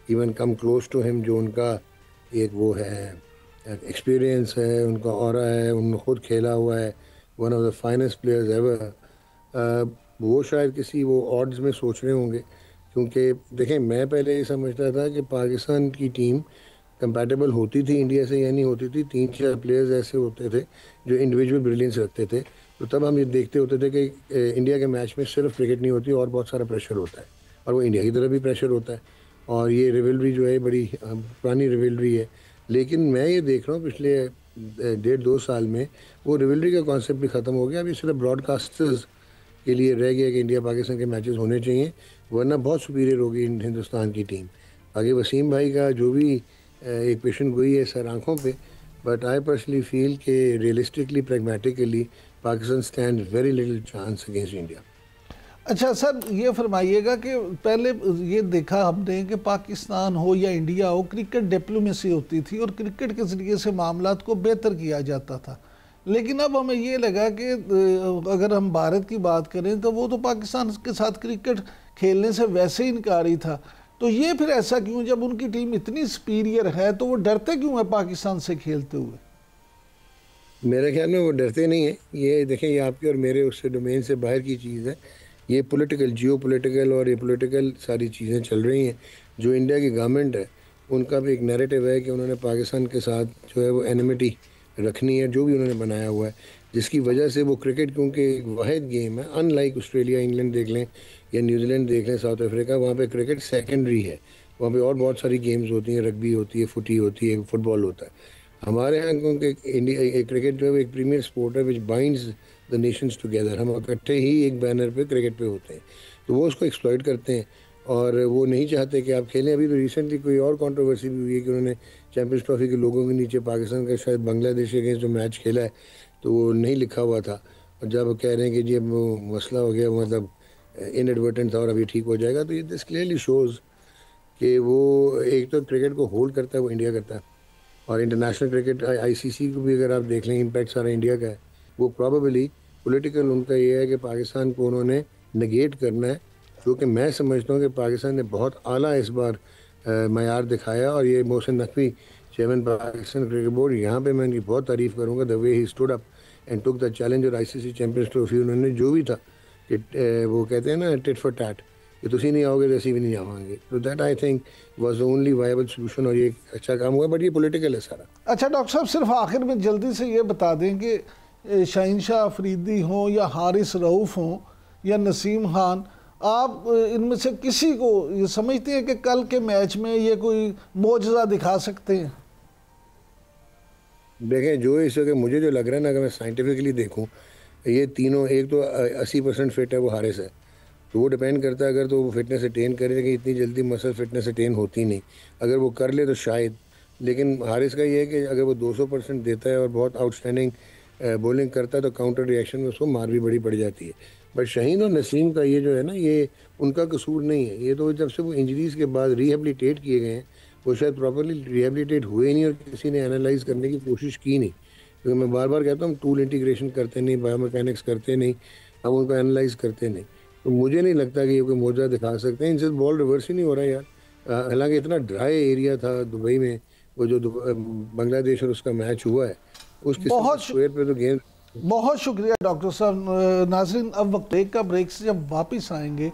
even come close to him. जो उनका एक वो है एक्सपीरियंस है, उनका ऑरा है, उन्होंने खुद खेला हुआ है, one of the finest players ever. वो शायद किसी वो ऑड्स में सोच रहे होंगे, क्योंकि देखें मैं पहले ये समझता था कि पाकिस्तान की टीम कंपैटिबल होती थी इंडिया से या नहीं होती थी। 3-4 प्लेयर्स ऐसे होते थे जो इंडिविजुअल ब्रिलियंस रखते थे, तो तब हम ये देखते होते थे कि इंडिया के मैच में सिर्फ क्रिकेट नहीं होती और बहुत सारा प्रेशर होता है, और वो इंडिया की तरफ भी प्रेशर होता है। और ये रिवलरी जो है बड़ी पुरानी रिवलरी है। लेकिन मैं ये देख रहा हूँ पिछले 1.5-2 साल में वो रिवलरी का कॉन्सेप्ट भी ख़त्म हो गया। अभी सिर्फ ब्रॉडकास्टर्स के लिए रह गया कि इंडिया पाकिस्तान के मैचेस होने चाहिए, वरना बहुत सुपीरियर होगी हिंदुस्तान की टीम। आगे वसीम भाई का जो भी एक पेशेंट गोई है सर आँखों पे, बट आई पर्सनली फील कि realistically pragmatically Pakistan stand very little chance against India. अच्छा सर, ये फरमाइएगा कि पहले ये देखा हमने कि पाकिस्तान हो या इंडिया हो, क्रिकेट डिप्लोमेसी होती थी और क्रिकेट के ज़रिए से मामलात को बेहतर किया जाता था। लेकिन अब हमें ये लगा कि अगर हम भारत की बात करें तो वो तो पाकिस्तान के साथ क्रिकेट खेलने से वैसे ही इनकारी था। तो ये फिर ऐसा क्यों, जब उनकी टीम इतनी सुपीरियर है तो वो डरते क्यों है पाकिस्तान से खेलते हुए? मेरे ख्याल में वो डरते नहीं है। ये देखें, ये आपके और मेरे उससे डोमेन से बाहर की चीज़ है। ये पॉलिटिकल, जियो पॉलिटिकल और ये पॉलिटिकल सारी चीज़ें चल रही हैं। जो इंडिया की गवर्नमेंट है उनका भी एक नैरेटिव है कि उन्होंने पाकिस्तान के साथ जो है वो एनिमिटी रखनी है, जो भी उन्होंने बनाया हुआ है, जिसकी वजह से वो क्रिकेट, क्योंकि एक वाहिद गेम है, अनलाइक ऑस्ट्रेलिया, इंग्लैंड देख लें या न्यूजीलैंड देख लें, साउथ अफ्रीका, वहाँ पे क्रिकेट सेकेंडरी है। वहाँ पे और बहुत सारी गेम्स होती हैं, रग्बी होती है, फुटी होती है, फुटबॉल होता है। हमारे यहाँ क्योंकि इंडिया क्रिकेट जो है एक प्रीमियर स्पोर्ट है विच बाइंड्स द नेशंस टुगेदर। हम इकट्ठे ही एक बैनर पे क्रिकेट पे होते हैं, तो वो उसको एक्सप्लॉइट करते हैं और वो नहीं चाहते कि आप खेलें। अभी तो रिसेंटली कोई और कंट्रोवर्सी भी हुई है कि उन्होंने चैंपियंस ट्रॉफी के लोगों के नीचे पाकिस्तान का शायद बांग्लादेश के अगेंस्ट जो मैच खेला है तो वो नहीं लिखा हुआ था, और जब कह रहे हैं कि जी अब वो मसला हो गया, मतलब इनएडवर्टेंट था और अभी ठीक हो जाएगा, तो ये दिस क्लियरली शोज़ कि वो एक तो क्रिकेट को होल्ड करता है वो इंडिया करता है, और इंटरनेशनल क्रिकेट आईसीसी को भी अगर आप देख लें इम्पैक्ट सारा इंडिया का है। वो प्रॉबेबली पॉलिटिकल उनका ये है कि पाकिस्तान को उन्होंने नेगेट करना है, जो कि मैं समझता हूँ कि पाकिस्तान ने बहुत आला इस बार मयार दिखाया, और ये Mohsin Naqvi chairman Pakistan cricket board, यहाँ पे मैं इनकी बहुत तारीफ़ करूँगा, the way he stood up and took the challenge. और आईसीसी चैंपियंस ट्रॉफी उन्होंने जो भी था कि वो कहते हैं ना टिट फॉर टैट, कि तुसी नहीं आओगे तो ऐसे भी नहीं आवाएंगे, तो that I think was the only viable solution, और ये अच्छा काम हुआ, बट ये पॉलिटिकल है सारा। अच्छा डॉक्टर साहब, सिर्फ आखिर में जल्दी से ये बता दें कि शाहीन शाह अफरीदी हों या हारिस रऊफ़ हों या नसीम खान, आप इनमें से किसी को ये समझते हैं कि कल के मैच में ये कोई मोजज़ा दिखा सकते हैं? देखें, जो इस वक्त मुझे जो लग रहा है ना, अगर मैं साइंटिफिकली देखूं, ये तीनों, एक तो 80% फिट है वो हारिस है, तो वो डिपेंड करता है, अगर तो वो फिटनेस अटेन करे, कि इतनी जल्दी मसल फिटनेस अटेन होती नहीं, अगर वो कर ले तो शायद, लेकिन हारिस का ये है कि अगर वो 200% देता है और बहुत आउटस्टैंडिंग बॉलिंग करता है तो काउंटर रिएक्शन में उसको मार भी बड़ी पड़ जाती है। बट शाहीन और नसीम का ये जो है ना, ये उनका कसूर नहीं है, ये तो जब से वो इंजरीज़ के बाद रिहेबिलिटेट किए गए हैं, वो शायद प्रॉपरली रिहेबिलिटेट हुए नहीं और किसी ने एनालाइज करने की कोशिश की नहीं, क्योंकि मैं बार बार कहता हूँ टूल इंटीग्रेशन करते नहीं, बायोमैकेनिक्स करते नहीं, हम उनको एनालाइज करते नहीं, तो मुझे नहीं लगता कि ये कोई मोजा दिखा सकते हैं। इनसे बॉल रिवर्स ही नहीं हो रहा है यार, हालांकि इतना ड्राई एरिया था दुबई में, वो जो बांग्लादेश और उसका मैच हुआ है, उस स्क्वायर पे तो गेंद। बहुत शुक्रिया डॉक्टर साहब। नाज़रीन, अब वक्त ब्रेक का, ब्रेक से जब वापस आएंगे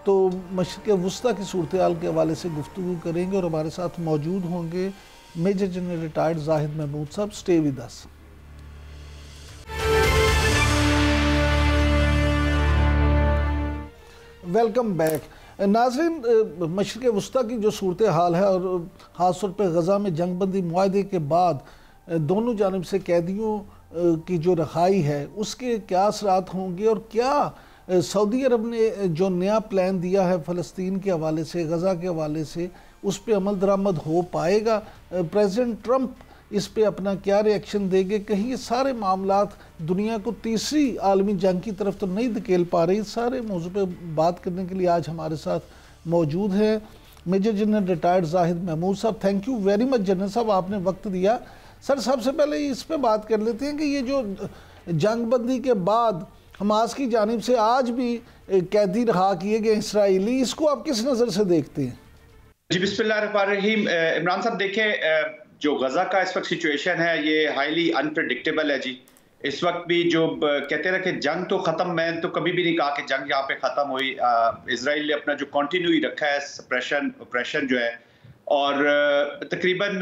तो मशरिक़ वुस्ता की सूरत हाल के हवाले से गुफ्तगू करेंगे, और हमारे साथ मौजूद होंगे major general retired Zahid Mahmood sahab. Stay with us. Welcome back. नाज़रीन, मशरिक़ वुस्ता की जो सूरत हाल है, और ख़ास तौर पर गज़ा में जंगबंदी मुआहदे के बाद दोनों जानिब से कैदियों की जो रहाई है उसके क्या असरात होंगे, और क्या सऊदी अरब ने जो नया प्लान दिया है फ़लस्तीन के हवाले से, गज़ा के हवाले से, उस पर अमल दरामद हो पाएगा? प्रेसिडेंट ट्रंप इस पे अपना क्या रिएक्शन देंगे? कहीं ये सारे मामलात दुनिया को तीसरी आलमी जंग की तरफ तो नहीं धकेल पा रही? सारे मौजू पे बात करने के लिए आज हमारे साथ मौजूद हैं major general retired Zahid Mahmood sahab. Thank you very much general sahab, आपने वक्त दिया। सर, सबसे पहले इस पे बात कर लेते हैं कि ये जो जंगबंदी के बाद हमास की जानिब से आज भी कैदी रहा किए गए इसराइली, इसको आप किस नज़र से देखते हैं? जी बिस्मिल्लाहिर्रहमानिर्रहीम। इमरान साहब, देखें, जो गज़ा का इस वक्त सिचुएशन है ये हाईली अनप्रेडिक्टेबल है जी। इस वक्त भी जो कहते हैं ना कि जंग तो ख़त्म, मैं तो कभी भी नहीं कहा कि जंग यहाँ पे ख़त्म हुई। इसराइल ने अपना जो कंटिन्यू ही रखा है सप्रेशन जो है, और तकरीबन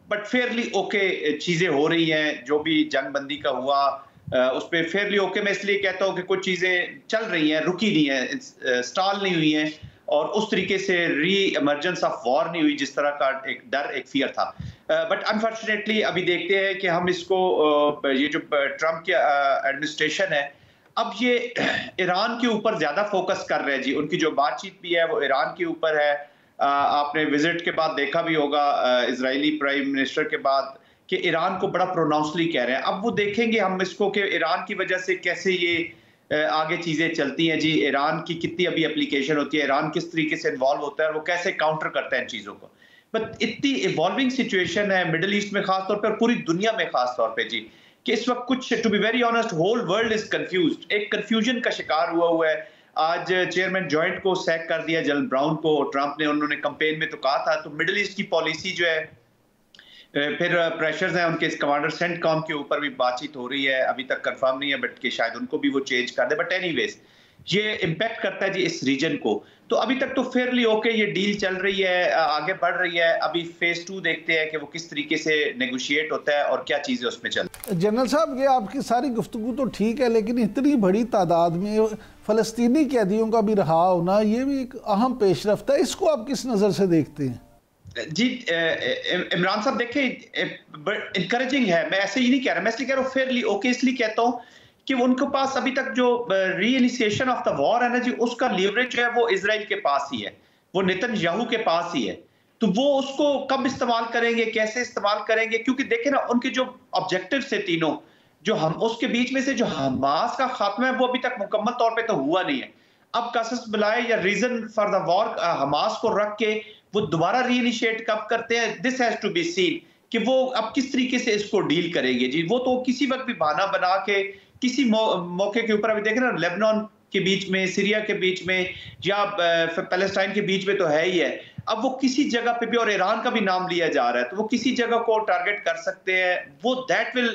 बट फेयरली ओके चीज़ें हो रही हैं। जो भी जंग बंदी का हुआ उस पर फेयरली ओके मैं इसलिए कहता हूँ कि कुछ चीज़ें चल रही हैं, रुकी नहीं हैं, स्टॉल नहीं हुई हैं, और उस तरीके से री एमरजेंस ऑफ वॉर नहीं हुई जिस तरह का एक डर, एक फियर था। बट अनफॉर्चुनेटली अभी देखते हैं कि हम इसको ये जो ट्रंप की एडमिनिस्ट्रेशन है, अब ये ईरान के ऊपर ज़्यादा फोकस कर रहे हैं जी। उनकी जो बातचीत भी है वो ईरान के ऊपर है। आपने विजिट के बाद देखा भी होगा इजरायली प्राइम मिनिस्टर के बाद कि ईरान को बड़ा प्रोनाउंसली कह रहे हैं। अब वो देखेंगे हम इसको कि ईरान की वजह से कैसे ये आगे चीज़ें चलती हैं जी। ईरान की कितनी अभी एप्लीकेशन होती है, ईरान किस तरीके से इन्वॉल्व होता है और वो कैसे काउंटर करता है इन चीज़ों को। बट इतनी इवॉल्विंग सिचुएशन है मिडल ईस्ट में खास तौर पर, पूरी दुनिया में खास तौर पर जी, कि इस वक्त कुछ, to be very honest, whole world is confused, एक कंफ्यूजन का शिकार हुआ है। आज चेयरमैन जॉइंट को सैक कर दिया, जनरल ब्राउन को, ट्रंप ने, उन्होंने कैंपेन में तो कहा था। तो मिडिल ईस्ट की पॉलिसी जो है, फिर प्रेशर्स हैं उनके कमांडर सेंटकॉम के ऊपर भी बातचीत हो रही है, अभी तक कंफर्म नहीं है बट कि शायद उनको भी वो चेंज कर दे। बट एनीवेज ये इम्पैक्ट करता है जी इस रीजन को। तो अभी तक तो फेयरली ओके ये डील चल रही है, आगे बढ़ रही है। अभी फेज 2 देखते हैं कि वो किस तरीके से नेगोशिएट होता है और क्या चीजें उसमें चल। जनरल साहब, ये आपकी सारी गुफ्तगू तो ठीक है, लेकिन इतनी बड़ी तादाद में फलस्तीनी कैदियों का भी रहा होना, ये भी एक अहम पेशरफ्त है। इसको आप किस नज़र से देखते हैं? जी इमरान साहब, देखिए इनकरेजिंग है, मैं ऐसे ही नहीं कह रहा, मैं इसलिए कह रहा हूँ फेयरली ओके, इसलिए कहता हूँ कि उनके पास अभी तक जो रीइनिशिएशन ऑफ द वॉर है ना जी, उसका लीवरेज जो है वो इजराइल के पास ही है, वो नेतन्याहू के पास ही है। तो वो उसको कब इस्तेमाल करेंगे, कैसे इस्तेमाल करेंगे, क्योंकि देखें ना उनके जो ऑब्जेक्टिव से तीनों, जो हम उसके बीच में से जो हमास का खात्मा है वो अभी तक मुकम्मल तौर पे तो हुआ नहीं है। अब कासस बिलाए या reason for the war Hamas को रख के वो दोबारा रीइनिशिएट कब करते हैं, this has to be seen कि वो अब किस तरीके से इसको डील करेंगे जी। वो तो किसी वक्त भी बहाना बना के किसी मौके के ऊपर, अभी देखें ना लेबनान के बीच में, सीरिया के बीच में या पैलेस्टाइन के बीच में तो है ही है, अब वो किसी जगह पे भी, और ईरान का भी नाम लिया जा रहा है, तो वो किसी जगह को टारगेट कर सकते हैं। वो that will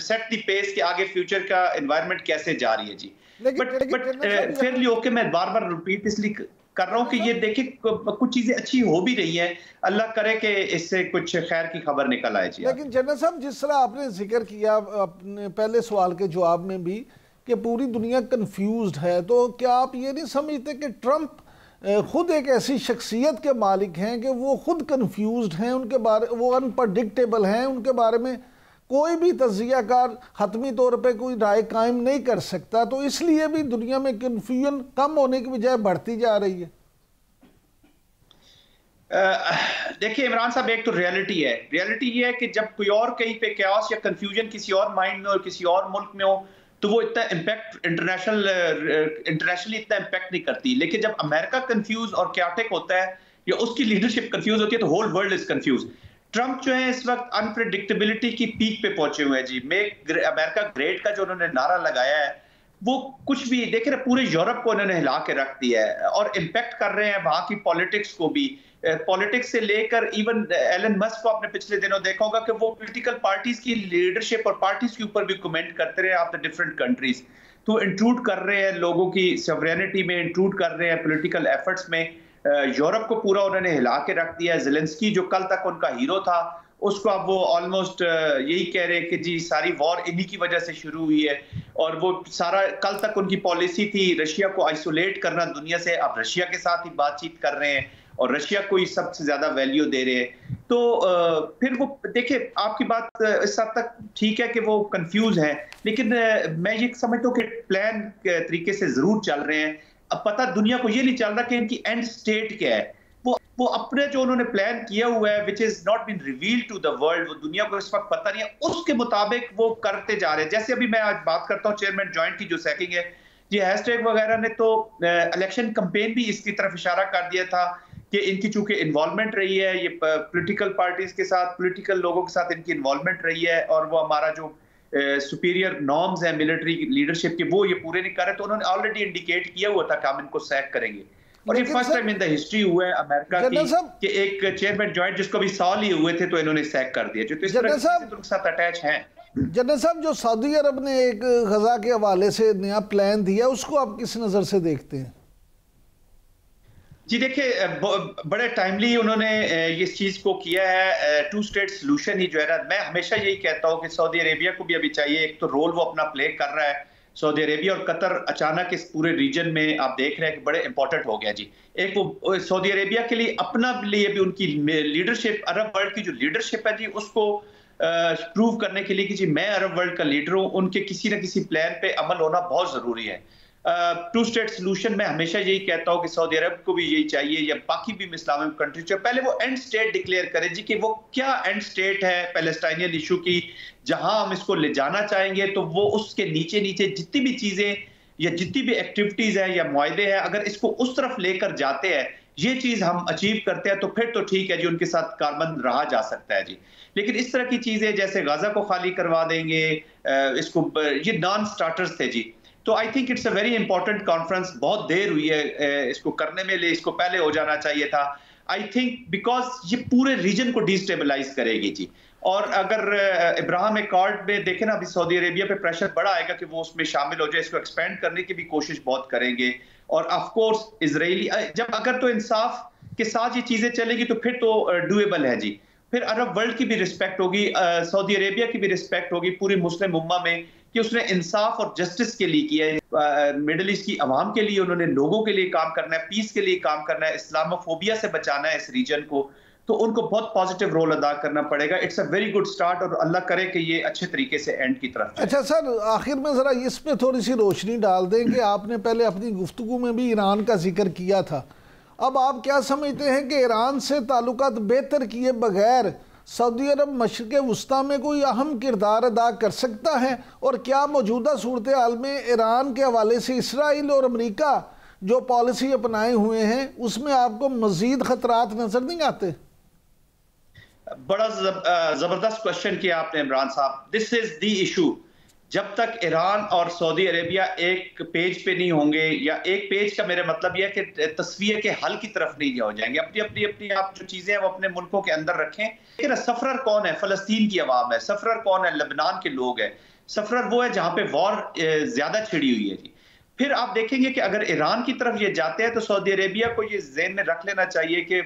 set the pace कि आगे फ्यूचर का एनवायरनमेंट कैसे जा रही है जी। बट फेयरली ओके, मैं बार बार रिपीट इसलिए कर रहा हूं कि ये देखिए कुछ चीजें अच्छी हो भी रही हैं, अल्लाह करे कि इससे कुछ खैर की खबर निकल आए जी। लेकिन जनरल साहब, जिस तरह आपने जिक्र किया अपने पहले सवाल के जवाब में भी कि पूरी दुनिया कंफ्यूज्ड है, तो क्या आप ये नहीं समझते कि ट्रंप खुद एक ऐसी शख्सियत के मालिक हैं कि वो खुद कंफ्यूज्ड हैं, उनके बारे वो अनप्रडिक्टेबल हैं, उनके बारे में कोई भी तज्जियाकार हतमी तौर पे कोई राय कायम नहीं कर सकता, तो इसलिए भी दुनिया में कन्फ्यूजन कम होने की बजाय बढ़ती जा रही है? देखिए इमरान साहब, एक तो रियलिटी है, रियलिटी ये है कि जब कोई और कहीं पे कैओस या कंफ्यूजन किसी और माइंड में और किसी और मुल्क में हो तो वो इतना इम्पैक्ट इंटरनेशनली इतना इम्पैक्ट नहीं करती। लेकिन जब अमेरिका कंफ्यूज और कैओटिक होता है या उसकी लीडरशिप कंफ्यूज होती है तो whole world is confuse. Trump जो है इस वक्त अनप्रेडिक्टेबिलिटी की पीक पे पहुंचे हुए हैं जी। मेक अमेरिका ग्रेट का जो उन्होंने नारा लगाया है वो कुछ भी देखे ना, पूरे यूरोप को उन्होंने हिला के रख दिया है और इम्पैक्ट कर रहे हैं वहां की पॉलिटिक्स को भी। पॉलिटिक्स से लेकर इवन एलन मस्क को आपने पिछले दिनों देखा होगा कि वो पॉलिटिकल पार्टीज की लीडरशिप और पार्टीज के ऊपर भी कमेंट करते रहे ऑफ द डिफरेंट कंट्रीज। तो इंट्रूड कर रहे हैं लोगों की सॉवरेनिटी में, इंट्रूड कर रहे हैं पॉलिटिकल एफर्ट्स में। यूरोप को पूरा उन्होंने हिला के रख दिया है। ज़ेलेंस्की जो कल तक उनका हीरो था उसको अब वो ऑलमोस्ट यही कह रहे हैं कि जी सारी वॉर इन्हीं की वजह से शुरू हुई है। और वो सारा कल तक उनकी पॉलिसी थी रशिया को आइसोलेट करना दुनिया से, अब रशिया के साथ ही बातचीत कर रहे हैं और रशिया को ही सबसे ज्यादा वैल्यू दे रहे हैं। तो फिर वो देखिए आपकी बात इस हद तक ठीक है कि वो कंफ्यूज हैं, लेकिन मैं ये समझता हूँ कि प्लान के तरीके से जरूर चल रहे हैं। अब पता दुनिया को ये नहीं चल रहा कि इनकी एंड स्टेट क्या है। वो अपने जो उन्होंने प्लान किया हुआ है which is not been revealed to the world, वो दुनिया को इस वक्त पता नहीं है, उसके मुताबिक वो करते जा रहे हैं। जैसे अभी मैं आज बात करता हूँ चेयरमैन जॉइंट की जो सैकिंग है, ये हैशटैग वगैरह ने तो इलेक्शन कैंपेन भी इसकी तरफ इशारा कर दिया था कि इनकी चूंकि इन्वॉल्वमेंट रही है, ये पॉलिटिकल पार्टीज के साथ, पॉलिटिकल लोगों के साथ इनकी इन्वॉल्वमेंट रही है और वो हमारा जो सुपीरियर नॉर्म्स है मिलिट्री लीडरशिप के वो ये पूरे नहीं कर रहे। तो उन्होंने ऑलरेडी इंडिकेट किया हुआ था कि हम इनको सैक करेंगे। और ये first time in the history हुआ है अमेरिका की कि एक चेयरमैन जॉइंट जिसको भी 100 लिए हुए थे तो इन्होंने सैक कर दिया। जो तो इस तरह के साथ अटैच हैं। जनरल साहब, जो सऊदी अरब ने एक गजा के हवाले से नया प्लान दिया उसको आप किस नजर से देखते हैं? जी देखिए, बड़े टाइमली उन्होंने इस चीज को किया है। टू स्टेट सोल्यूशन ही जो है ना, मैं हमेशा यही कहता हूँ कि सऊदी अरेबिया को भी अभी चाहिए, एक तो रोल वो अपना प्ले कर रहा है। सऊदी अरेबिया और कतर अचानक इस पूरे रीजन में आप देख रहे हैं कि बड़े इंपॉर्टेंट हो गया जी। एक वो सऊदी अरेबिया के लिए अपना लिए भी उनकी लीडरशिप, अरब वर्ल्ड की जो लीडरशिप है जी उसको प्रूव करने के लिए कि जी मैं अरब वर्ल्ड का लीडर हूँ, उनके किसी न किसी प्लान पे अमल होना बहुत जरूरी है। टू स्टेट सोल्यूशन में हमेशा यही कहता हूँ कि सऊदी अरब को भी यही चाहिए या बाकी भी इस्लामिक कंट्रीज पहले वो एंड स्टेट डिक्लेयर करें जी कि वो क्या एंड स्टेट है पैलेस्टाइनियन इशू की, जहां हम इसको ले जाना चाहेंगे। तो वो उसके नीचे नीचे जितनी भी चीजें या जितनी भी एक्टिविटीज है या मुआहदे हैं, अगर इसको उस तरफ लेकर जाते हैं, ये चीज हम अचीव करते हैं तो फिर तो ठीक है जी, उनके साथ कारबंद रहा जा सकता है जी। लेकिन इस तरह की चीजें जैसे गाजा को खाली करवा देंगे, इसको ये नॉन स्टार्टर्स थे जी। तो I think it's a very important conference. बहुत देर हुई है इसको करने में, इसको पहले हो जाना चाहिए था आई थिंक, बिकॉज ये पूरे रीजन को डिस्टेबलाइज करेगी जी। और अगर इब्राहिम अकॉर्ड में देखें ना, अभी सऊदी अरेबिया पे प्रेशर बड़ा आएगा कि वो उसमें शामिल हो जाए, इसको एक्सपेंड करने की भी कोशिश बहुत करेंगे। और ऑफ कोर्स इजरायली जब अगर तो इंसाफ के साथ ये चीजें चलेगी तो फिर तो डूएबल है जी। फिर अरब वर्ल्ड की भी रिस्पेक्ट होगी, सऊदी अरेबिया की भी रिस्पेक्ट होगी पूरी मुस्लिम उम्मा में कि उसने इंसाफ और जस्टिस के लिए किया है। मिडिल ईस्ट की अवाम के लिए उन्होंने लोगों के लिए काम करना है, पीस के लिए काम करना है, इस्लामोफोबिया से बचाना है इस रीजन को। तो उनको बहुत पॉजिटिव रोल अदा करना पड़ेगा। It's a very good start और अल्लाह करे कि ये अच्छे तरीके से एंड की तरफ। अच्छा सर, आखिर में ज़रा इस पे थोड़ी सी रोशनी डाल दें कि आपने पहले अपनी गुफ्तगू में भी ईरान का जिक्र किया था अब आप क्या समझते हैं कि ईरान से ताल्लुकात बेहतर किए बगैर सऊदी अरब मशरिक़ वस्ता में कोई अहम किरदार अदा कर सकता है? और क्या मौजूदा सूरत हाल में ईरान के हवाले से इसराइल और अमेरिका जो पॉलिसी अपनाए हुए हैं उसमें आपको मजीद खतरात नजर नहीं आते? बड़ा जबरदस्त क्वेश्चन किया आपने इमरान साहब। This is the issue. जब तक ईरान और सऊदी अरेबिया एक पेज पे नहीं होंगे, या एक पेज का मेरा मतलब यह है कि तस्वीर के हल की तरफ नहीं हो जाएंगे, अपनी आप जो चीजें हैं वो अपने मुल्कों के अंदर रखें। लेकिन सफरर कौन है? फलस्तीन की आवाम है। सफरर कौन है? लेबनान के लोग हैं। सफरर वो है जहां पे वॉर ज्यादा छिड़ी हुई है जी। फिर आप देखेंगे कि अगर ईरान की तरफ ये जाते हैं तो सऊदी अरेबिया को ये ज़हन में रख लेना चाहिए कि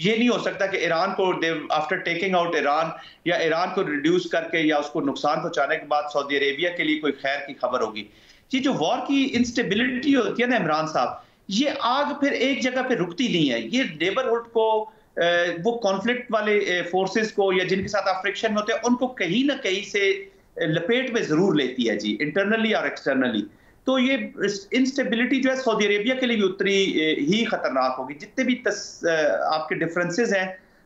ये नहीं हो सकता कि ईरान को आफ्टर टेकिंग आउट ईरान, या ईरान को रिड्यूस करके या उसको नुकसान पहुंचाने के बाद सऊदी अरेबिया के लिए कोई खैर की खबर होगी। ये जो वॉर की इंस्टेबिलिटी होती है ना इमरान साहब, ये आग फिर एक जगह पे रुकती नहीं है। ये नेबरहुड को, वो कॉन्फ्लिक्ट वाले फोर्सेस को, या जिनके साथ आप फ्रिक्शन में होते हैं, उनको कहीं ना कहीं से लपेट में जरूर लेती है जी, इंटरनली और एक्सटर्नली। तो ये इंस्टेबिलिटी जो है सऊदी अरेबिया के लिए भी उतनी ही खतरनाक होगी। जितने भी आपके डिफरेंसेस हैं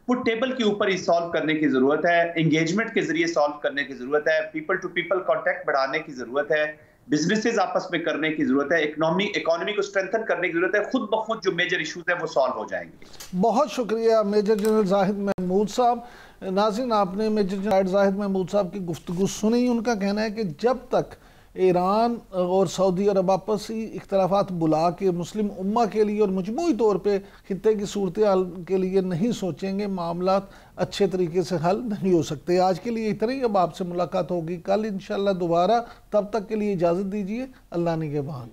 वो टेबल के ऊपर ही सॉल्व करने की जरूरत है, एंगेजमेंट के जरिए सॉल्व करने की जरूरत है, पीपल टू पीपल कांटेक्ट बढ़ाने की जरूरत है, बिजनेसेस आपस में करने की जरूरत है, इकोनॉमी को स्ट्रेंथन करने की जरूरत है। खुद ब खुद जो मेजर इशूज है वो सॉल्व हो जाएंगे। बहुत शुक्रिया मेजर जनरल जाहिद महमूद साहब। नाज़रीन, आपने मेजर जनरल जाहिद महमूद साहब की गुफ्तगू सुनी। उनका कहना है कि जब तक ईरान और सऊदी अरब आपसी इख्तलाफात बुला के मुस्लिम उम्मा के लिए और मजमूई तौर पे खित्ते की सूरत हाल के लिए नहीं सोचेंगे, मामलात अच्छे तरीके से हल नहीं हो सकते। आज के लिए इतना ही। अब आपसे मुलाकात होगी कल इंशाअल्लाह दोबारा। तब तक के लिए इजाज़त दीजिए। अल्लाह निगहबान।